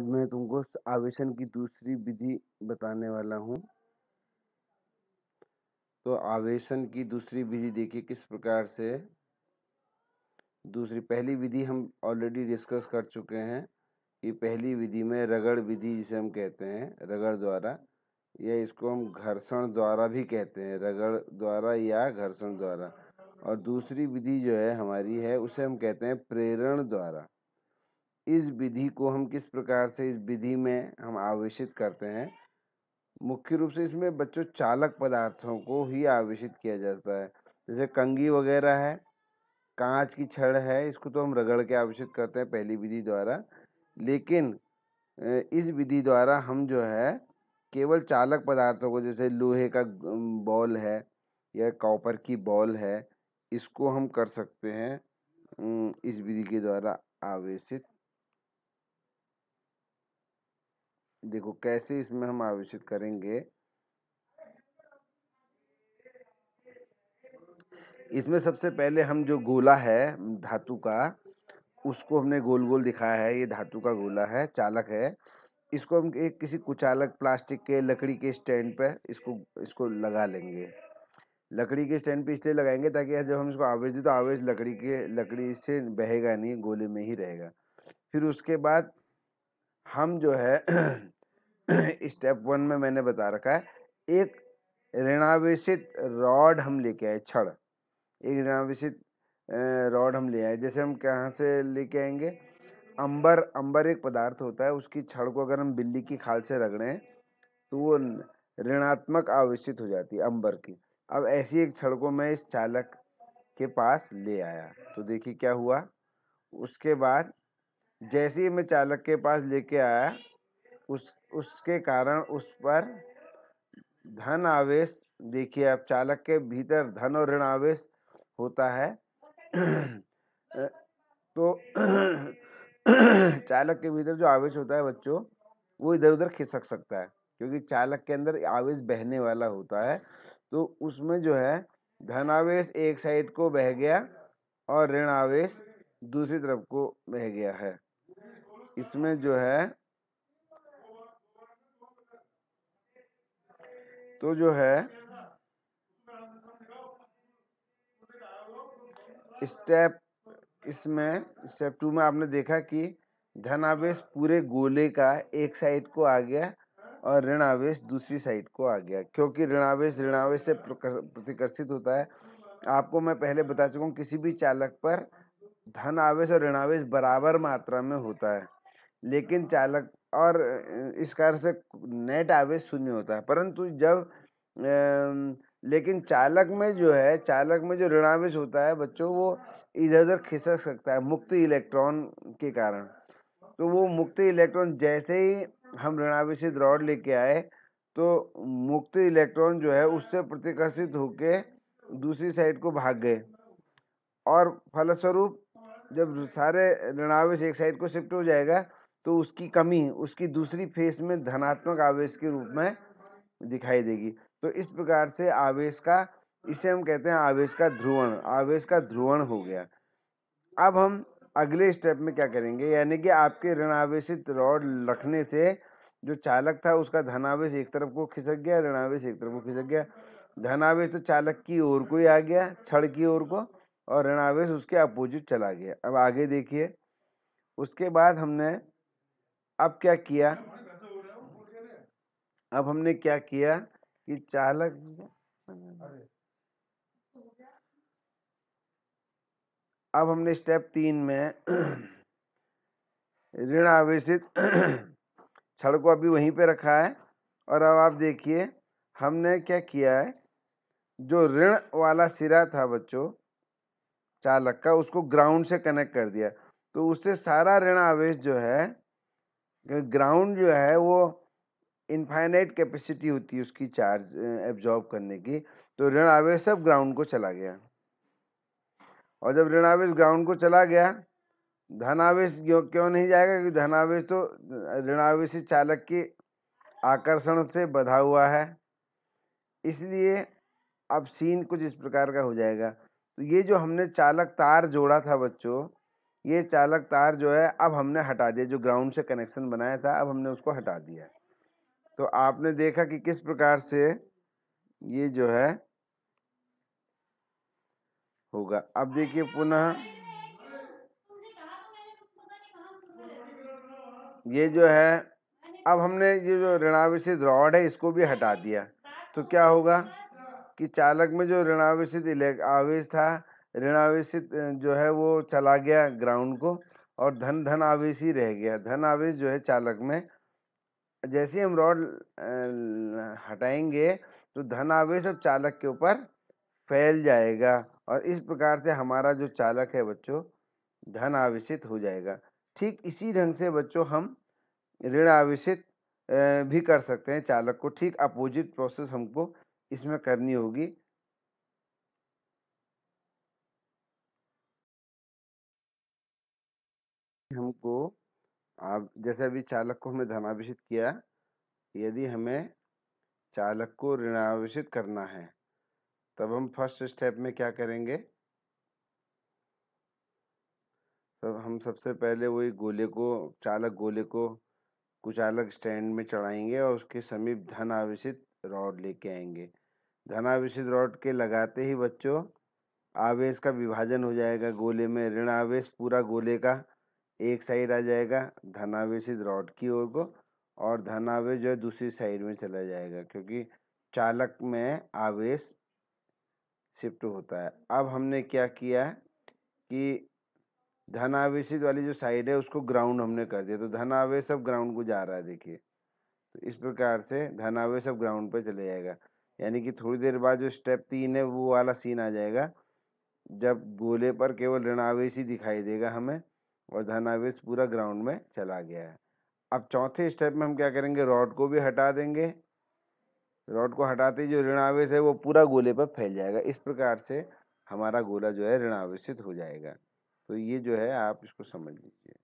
मैं तुमको आवेशन की दूसरी विधि बताने वाला हूँ। तो आवेशन की दूसरी विधि देखिए किस प्रकार से। पहली विधि हम ऑलरेडी डिस्कस कर चुके हैं कि पहली विधि में रगड़ विधि जिसे हम कहते हैं, रगड़ द्वारा, या इसको हम घर्षण द्वारा भी कहते हैं, रगड़ द्वारा या घर्षण द्वारा। और दूसरी विधि जो है हमारी है उसे हम कहते हैं प्रेरण द्वारा। इस विधि को हम किस प्रकार से, इस विधि में हम आवेशित करते हैं, मुख्य रूप से इसमें बच्चों चालक पदार्थों को ही आवेशित किया जाता है। जैसे कंघी वगैरह है, कांच की छड़ है, इसको तो हम रगड़ के आवेशित करते हैं पहली विधि द्वारा। लेकिन इस विधि द्वारा हम जो है केवल चालक पदार्थों को, जैसे लोहे का बॉल है या कॉपर की बॉल है, इसको हम कर सकते हैं इस विधि के द्वारा आवेशित। देखो कैसे इसमें हम आवेशित करेंगे। इसमें सबसे पहले हम जो गोला है धातु का, उसको हमने गोल गोल दिखाया है। ये धातु का गोला है, चालक है। इसको हम एक किसी कुचालक प्लास्टिक के, लकड़ी के स्टैंड पे इसको लगा लेंगे। लकड़ी के स्टैंड पे इसलिए लगाएंगे ताकि जब हम इसको आवेश दें तो आवेश लकड़ी से बहेगा नहीं, गोले में ही रहेगा। फिर उसके बाद हम जो है स्टेप 1 में मैंने बता रखा है, एक ऋणावेशित रॉड हम लेके आए, छड़, एक ऋणावेशित रॉड हम ले आए। जैसे हम कहाँ से लेके आएंगे, अंबर एक पदार्थ होता है, उसकी छड़ को अगर हम बिल्ली की खाल से रगड़ें तो वो ऋणात्मक आवेशित हो जाती है अंबर की। अब ऐसी एक छड़ को मैं इस चालक के पास ले आया, तो देखिए क्या हुआ। उसके बाद जैसे ही मैं चालक के पास लेके आया, उसके कारण उस पर धन आवेश, देखिए अब चालक के भीतर धन और ऋण आवेश होता है। तो चालक के भीतर जो आवेश होता है बच्चों, वो इधर उधर खिसक सकता है, क्योंकि चालक के अंदर आवेश बहने वाला होता है। तो उसमें जो है धन आवेश एक साइड को बह गया और ऋण आवेश दूसरी तरफ को बह गया है। इसमें जो है तो जो है स्टेप 2 में आपने देखा कि धन आवेश पूरे गोले का एक साइड को आ गया और ऋण आवेश दूसरी साइड को आ गया, क्योंकि ऋण आवेश से प्रतिकर्षित होता है। आपको मैं पहले बता चुका हूँ, किसी भी चालक पर धन आवेश और ऋण आवेश बराबर मात्रा में होता है, लेकिन चालक और इस कारण से नेट आवेश शून्य होता है। परंतु जब लेकिन चालक में जो ऋणावेश होता है बच्चों, वो इधर उधर खिसक सकता है मुक्त इलेक्ट्रॉन के कारण। तो वो मुक्त इलेक्ट्रॉन जैसे ही हम ऋणावेशित रॉड लेके आए, तो मुक्त इलेक्ट्रॉन जो है उससे प्रतिकर्षित होके दूसरी साइड को भाग गए, और फलस्वरूप जब सारे ऋणावेश एक साइड को शिफ्ट हो जाएगा तो उसकी कमी उसकी दूसरी फेस में धनात्मक आवेश के रूप में दिखाई देगी। तो इस प्रकार से इसे हम कहते हैं आवेश का ध्रुवण हो गया। अब हम अगले स्टेप में क्या करेंगे, यानी कि आपके ऋणावेशित रॉड रखने से जो चालक था उसका धनावेश एक तरफ को खिसक गया, ऋणावेश एक तरफ को खिसक गया। धनावेश तो चालक की ओर को ही आ गया, छड़ की ओर को, और ऋणावेश उसके अपोजिट चला गया। अब आगे देखिए, उसके बाद हमने अब क्या किया, कि अब हमने स्टेप 3 में ऋण आवेशित छड़ को अभी वहीं पे रखा है, और अब आप देखिए हमने क्या किया है, जो ऋण वाला सिरा था बच्चों चालक का, उसको ग्राउंड से कनेक्ट कर दिया। तो उससे सारा ऋण आवेश जो है, ग्राउंड जो है वो इनफाइनाइट कैपेसिटी होती है उसकी चार्ज एब्जॉर्ब करने की, तो ऋण आवेश सब ग्राउंड को चला गया। और जब ऋण आवेश ग्राउंड को चला गया, धन आवेश क्यों नहीं जाएगा, क्योंकि धन आवेश तो ऋण आवेशी चालक के आकर्षण से बंधा हुआ है। इसलिए अब सीन कुछ इस प्रकार का हो जाएगा। तो ये जो हमने चालक तार जोड़ा था बच्चों, ये चालक तार जो है अब हमने हटा दिया, जो ग्राउंड से कनेक्शन बनाया था अब हमने उसको हटा दिया। तो आपने देखा कि किस प्रकार से ये जो है होगा। अब देखिए पुनः ये जो है, अब हमने ये जो ऋणावेशित रॉड है इसको भी हटा दिया, तो क्या होगा कि चालक में जो ऋणावेशित आवेश था, ऋणावेशित जो है वो चला गया ग्राउंड को, और धन धन आवेश ही रह गया। धन आवेश जो है चालक में, जैसे ही हम रॉड हटाएंगे तो धन आवेश अब चालक के ऊपर फैल जाएगा, और इस प्रकार से हमारा जो चालक है बच्चों धन आवेशित हो जाएगा। ठीक इसी ढंग से बच्चों हम ऋण आवेशित भी कर सकते हैं चालक को। ठीक अपोजिट प्रोसेस हमको इसमें करनी होगी। हमको आप जैसे अभी चालक को हमने धनावेशित किया, यदि हमें चालक को ऋणावेशित करना है तब हम फर्स्ट स्टेप में क्या करेंगे, तब हम सबसे पहले वही गोले को, चालक गोले को कुचालक स्टैंड में चढ़ाएंगे और उसके समीप धन आवेशित रॉड लेके आएंगे। धन आवेशित रॉड के लगाते ही बच्चों आवेश का विभाजन हो जाएगा गोले में। ऋण आवेश पूरा गोले का एक साइड आ जाएगा धनावेशित रॉड की ओर को, और धनावेश जो है दूसरी साइड में चला जाएगा, क्योंकि चालक में आवेश शिफ्ट होता है। अब हमने क्या किया कि धनावेशित वाली जो साइड है उसको ग्राउंड हमने कर दिया, तो धनावेश अब ग्राउंड को जा रहा है। देखिए, तो इस प्रकार से धनावेश अब ग्राउंड पर चले जाएगा, यानी कि थोड़ी देर बाद जो स्टेप 3 है वो वाला सीन आ जाएगा, जब गोले पर केवल ऋणावेश ही दिखाई देगा हमें और धनावेश पूरा ग्राउंड में चला गया है। अब चौथे स्टेप में हम क्या करेंगे, रॉड को भी हटा देंगे। रॉड को हटाते ही जो ऋणावेश है वो पूरा गोले पर फैल जाएगा। इस प्रकार से हमारा गोला जो है ऋणावेशित हो जाएगा। तो ये जो है आप इसको समझ लीजिए।